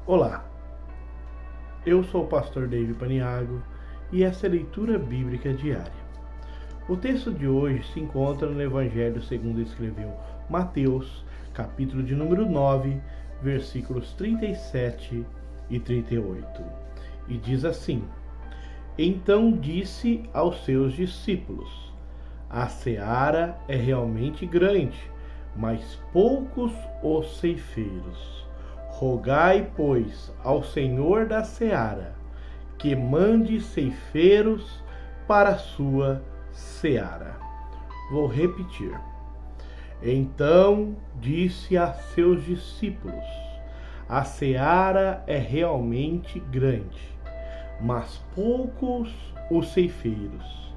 Olá, eu sou o pastor David Paniago e essa é a leitura bíblica diária. O texto de hoje se encontra no Evangelho segundo escreveu Mateus, capítulo de número 9, versículos 37 e 38. E diz assim: Então disse aos seus discípulos: A seara é realmente grande, mas poucos os ceifeiros. Rogai, pois, ao Senhor da seara, que mande ceifeiros para a sua seara. Vou repetir. Então disse a seus discípulos: A seara é realmente grande, mas poucos os ceifeiros.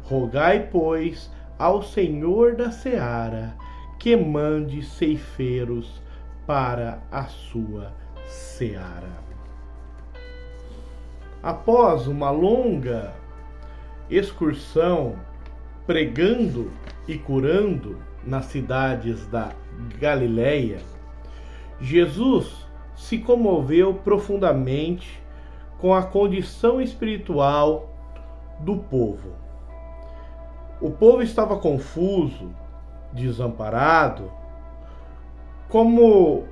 Rogai, pois, ao Senhor da seara, que mande ceifeiros para a sua seara. Após uma longa excursão pregando e curando nas cidades da Galileia, Jesus se comoveu profundamente com a condição espiritual do povo. O povo estava confuso, desamparado, como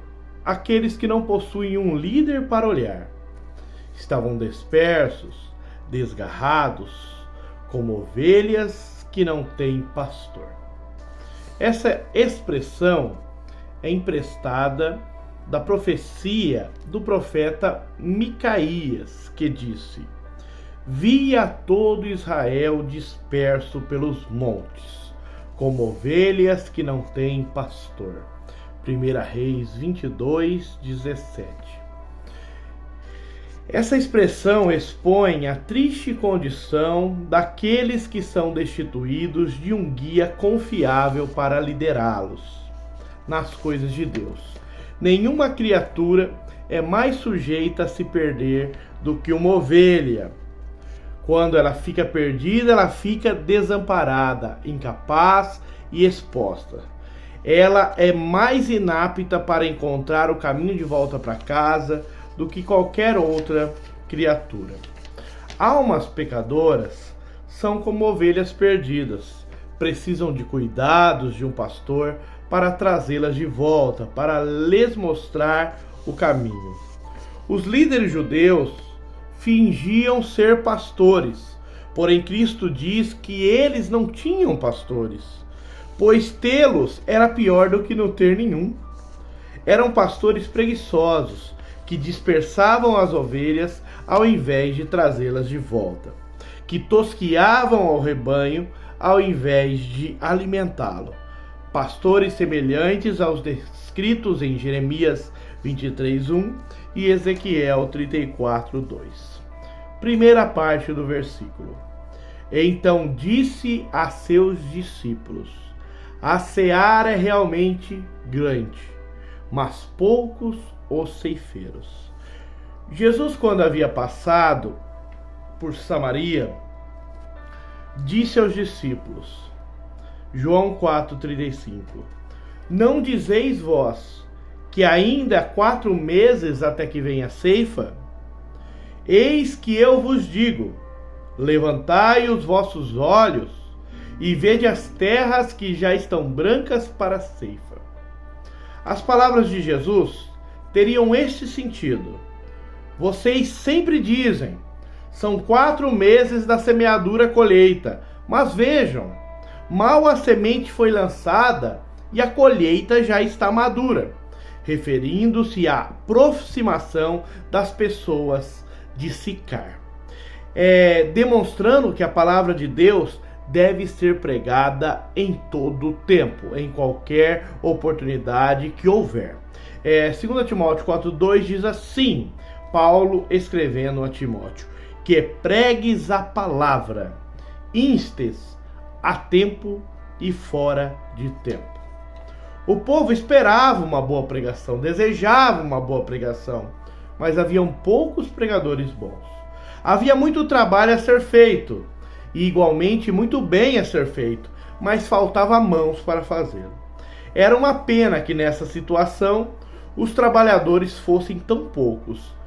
aqueles que não possuem um líder para olhar. Estavam dispersos, desgarrados, como ovelhas que não têm pastor. Essa expressão é emprestada da profecia do profeta Micaías, que disse: Vi a todo Israel disperso pelos montes, como ovelhas que não têm pastor. 1 Reis 22, 17. Essa expressão expõe a triste condição daqueles que são destituídos de um guia confiável para liderá-los nas coisas de Deus. Nenhuma criatura é mais sujeita a se perder do que uma ovelha. Quando ela fica perdida, ela fica desamparada, incapaz e exposta. Ela é mais inapta para encontrar o caminho de volta para casa do que qualquer outra criatura. Almas pecadoras são como ovelhas perdidas, precisam de cuidados de um pastor para trazê-las de volta, para lhes mostrar o caminho. Os líderes judeus fingiam ser pastores, porém Cristo diz que eles não tinham pastores, pois tê-los era pior do que não ter nenhum. Eram pastores preguiçosos, que dispersavam as ovelhas ao invés de trazê-las de volta, que tosquiavam ao rebanho ao invés de alimentá-lo. Pastores semelhantes aos descritos em Jeremias 23:1 e Ezequiel 34:2. Primeira parte do versículo. Então disse a seus discípulos: A seara é realmente grande, mas poucos os ceifeiros. Jesus, quando havia passado por Samaria, disse aos discípulos, João 4,35: Não dizeis vós que ainda há 4 meses até que venha a ceifa? Eis que eu vos digo: levantai os vossos olhos e vede as terras que já estão brancas para a ceifa. As palavras de Jesus teriam este sentido. Vocês sempre dizem: são 4 meses da semeadura colheita, mas vejam, mal a semente foi lançada e a colheita já está madura, referindo-se à aproximação das pessoas de Sicar, demonstrando que a palavra de Deus deve ser pregada em todo o tempo, em qualquer oportunidade que houver. 2 Timóteo 4,2 diz assim, Paulo escrevendo a Timóteo, que pregues a palavra, instes a tempo e fora de tempo. O povo esperava uma boa pregação, desejava uma boa pregação, mas haviam poucos pregadores bons. Havia muito trabalho a ser feito, e igualmente muito bem a ser feito, mas faltava mãos para fazê-lo. Era uma pena que nessa situação os trabalhadores fossem tão poucos.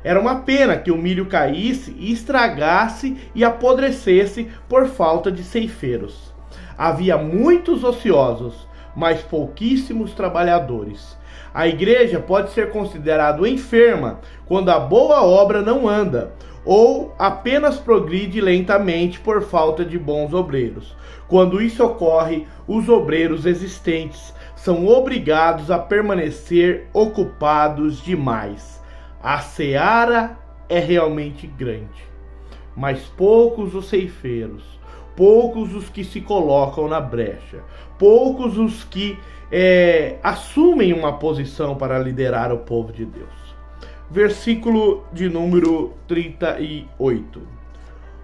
Era uma pena que o milho caísse e estragasse e apodrecesse por falta de ceifeiros. Havia muitos ociosos, mas pouquíssimos trabalhadores. A igreja pode ser considerada enferma quando a boa obra não anda, ou apenas progride lentamente por falta de bons obreiros. Quando isso ocorre, os obreiros existentes são obrigados a permanecer ocupados demais. A seara é realmente grande, mas poucos os ceifeiros, poucos os que se colocam na brecha, poucos os que assumem uma posição para liderar o povo de Deus. Versículo de número 38.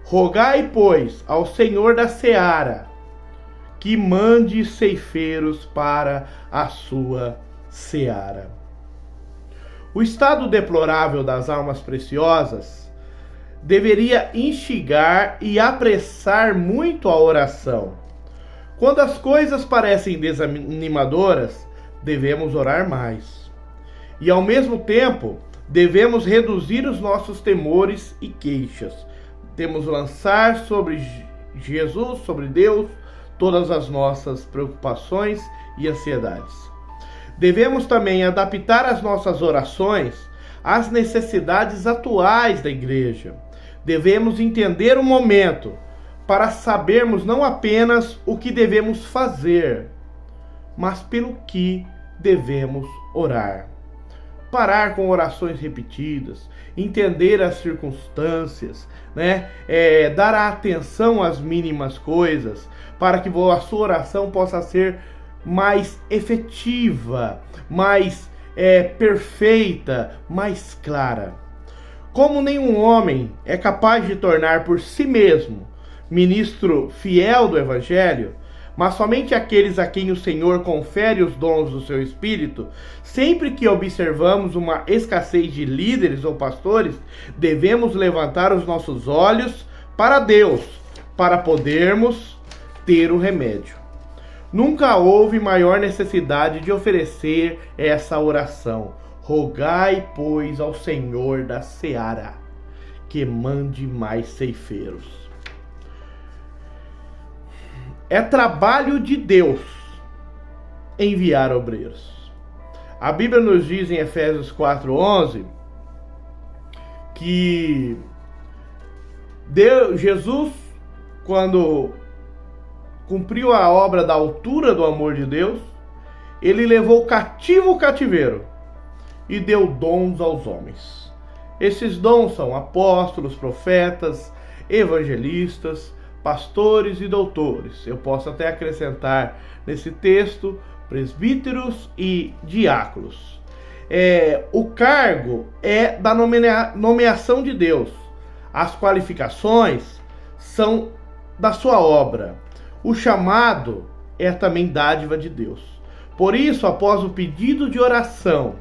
Rogai, pois, ao Senhor da seara, que mande ceifeiros para a sua seara. O estado deplorável das almas preciosas deveria instigar e apressar muito a oração. Quando as coisas parecem desanimadoras, devemos orar mais. E ao mesmo tempo, devemos reduzir os nossos temores e queixas. Temos lançar sobre Jesus, sobre Deus, todas as nossas preocupações e ansiedades. Devemos também adaptar as nossas orações às necessidades atuais da igreja. Devemos entender o momento para sabermos não apenas o que devemos fazer, mas pelo que devemos orar. Parar com orações repetidas, entender as circunstâncias, dar atenção às mínimas coisas, para que a sua oração possa ser mais efetiva, mais perfeita, mais clara. Como nenhum homem é capaz de tornar por si mesmo ministro fiel do Evangelho, mas somente aqueles a quem o Senhor confere os dons do seu Espírito, sempre que observamos uma escassez de líderes ou pastores, devemos levantar os nossos olhos para Deus, para podermos ter o remédio. Nunca houve maior necessidade de oferecer essa oração. Rogai, pois, ao Senhor da seara, que mande mais ceifeiros. É trabalho de Deus enviar obreiros. A Bíblia nos diz em Efésios 4:11 que Jesus, quando cumpriu a obra da altura do amor de Deus, ele levou cativo o cativeiro e deu dons aos homens. Esses dons são apóstolos, profetas, evangelistas, pastores e doutores. Eu posso até acrescentar nesse texto presbíteros e diáconos. O cargo é da nomeação de Deus. As qualificações são da sua obra. O chamado é também dádiva de Deus. Por isso, após o pedido de oração,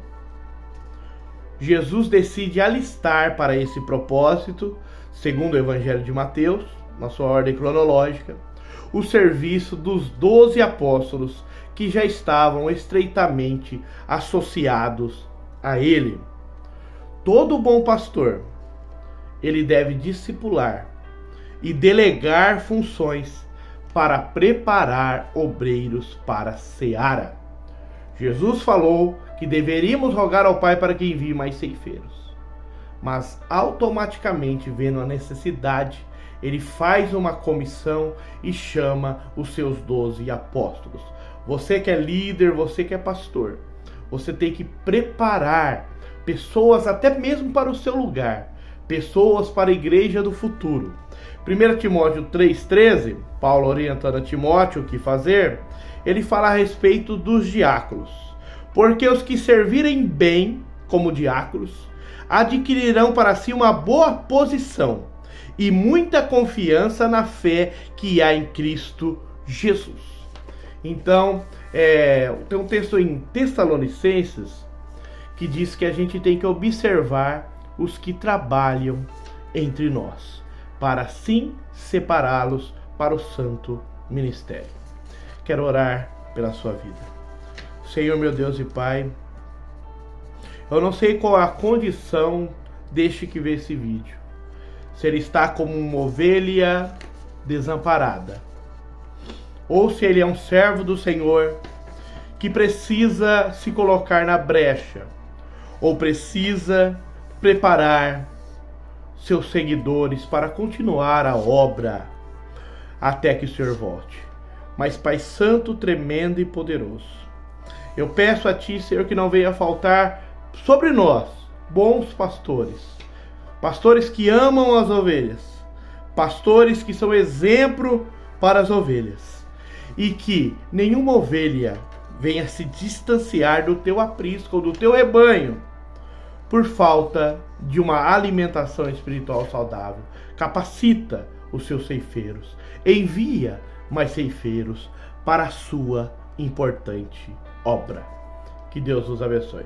Jesus decide alistar para esse propósito, segundo o Evangelho de Mateus, na sua ordem cronológica, o serviço dos 12 apóstolos que já estavam estreitamente associados a ele. Todo bom pastor, ele deve discipular e delegar funções para preparar obreiros para a seara. Jesus falou que deveríamos rogar ao Pai para que envie mais ceifeiros, mas automaticamente, vendo a necessidade, ele faz uma comissão e chama os seus 12 apóstolos. Você que é líder, você que é pastor, você tem que preparar pessoas até mesmo para o seu lugar, pessoas para a igreja do futuro. 1 Timóteo 3,13, Paulo orientando a Timóteo o que fazer, ele fala a respeito dos diáconos. Porque os que servirem bem como diáconos adquirirão para si uma boa posição e muita confiança na fé que há em Cristo Jesus. Então, tem um texto em Tessalonicenses que diz que a gente tem que observar os que trabalham entre nós, para assim separá-los para o santo ministério. Quero orar pela sua vida. Senhor, meu Deus e Pai, Eu não sei qual a condição deste que vê esse vídeo. Se ele está como uma ovelha desamparada, ou se ele é um servo do Senhor que precisa se colocar na brecha, ou precisa preparar seus seguidores para continuar a obra até que o Senhor volte. Mas Pai Santo, tremendo e poderoso, eu peço a Ti, Senhor, que não venha faltar sobre nós bons pastores, pastores que amam as ovelhas, pastores que são exemplo para as ovelhas, e que nenhuma ovelha venha se distanciar do Teu aprisco, do Teu rebanho, por falta de uma alimentação espiritual saudável. Capacita os seus ceifeiros, envia mais ceifeiros para a sua importante obra. Que Deus nos abençoe.